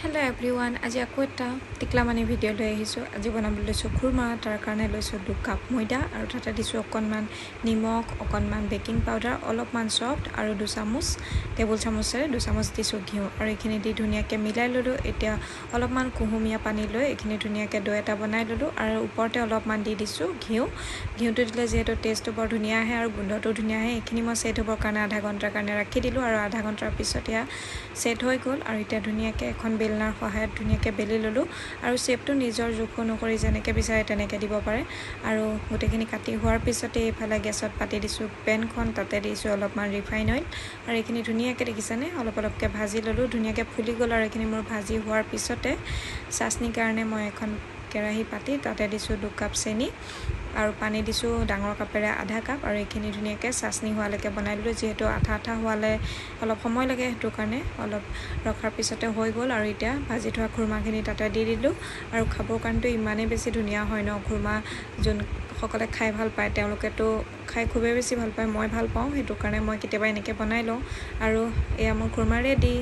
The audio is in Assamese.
Hello everyone, আজি আকৌ এটা টিকলা মানি ভিডিঅ' লৈ আহিছোঁ। আজি বনাবলৈ লৈছোঁ খুৰমা। তাৰ কাৰণে লৈছোঁ 2 কাপ ময়দা আৰু তাতে দিছোঁ অকণমান নিমখ, অকণমান বেকিং পাউডাৰ, অলপমান সল্ট আৰু 2 চামুচ টেবুল চামুচেৰে 2 চামুচ দিছোঁ ঘিউ আৰু এইখিনি দি ধুনীয়াকৈ মিলাই ল'লোঁ। এতিয়া অলপমান কুহুমীয়া পানী লৈ এইখিনি ধুনীয়াকৈ ডো এটা বনাই ল'লোঁ আৰু ওপৰতে অলপমান দি দিছোঁ ঘিউটো দিলে যিহেতু টেষ্টটো বৰ ধুনীয়া আহে আৰু গোন্ধটো ধুনীয়া আহে। এইখিনি মই ছেট হ'বৰ কাৰণে আধা ঘণ্টাৰ কাৰণে ৰাখি দিলোঁ আৰু আধা ঘণ্টাৰ পিছত এয়া ছেট হৈ গ'ল আৰু এতিয়া ধুনীয়াকৈ এখন বেলনাৰ সহায়ত ধুনীয়াকৈ বেলি ল'লোঁ আৰু শ্বেপটো নিজৰ জোখ অনুসৰি যেনেকৈ বিচাৰে তেনেকৈ দিব পাৰে। আৰু গোটেইখিনি কাটি হোৱাৰ পিছতে এইফালে গেছত পাতি দিছোঁ পেনখন, তাতে দিছোঁ অলপমান ৰিফাইন অইল আৰু এইখিনি ধুনীয়াকৈ দেখিছেনে অলপ অলপকৈ ভাজি ল'লোঁ। ধুনীয়াকৈ ফুলি গ'ল আৰু এইখিনি মোৰ ভাজি হোৱাৰ পিছতে চাচনিৰ কাৰণে মই এখন কেৰাহী পাতি তাতে দিছোঁ 2 কাপ চেনি আৰু পানী দিছোঁ ডাঙৰ কাপেৰে আধা কাপ আৰু এইখিনি ধুনীয়াকৈ চাচনি হোৱালৈকে বনাই দিলোঁ। যিহেতু আঠা হোৱালে অলপ সময় লাগে, সেইটো কাৰণে অলপ ৰখাৰ পিছতে হৈ গ'ল আৰু এতিয়া ভাজি থোৱা খুৰমাখিনি তাতে দি দিলোঁ আৰু খাবৰ কাৰণেতো ইমানেই বেছি ধুনীয়া হয় ন খুৰমা। যোনসকলে খাই ভাল পায় তেওঁলোকেতো খাই খুবেই বেছি ভাল পায়, মই ভাল পাওঁ, সেইটো কাৰণে মই কেতিয়াবা এনেকৈ বনাই লওঁ আৰু এয়া মোৰ খুৰমা ৰেডি।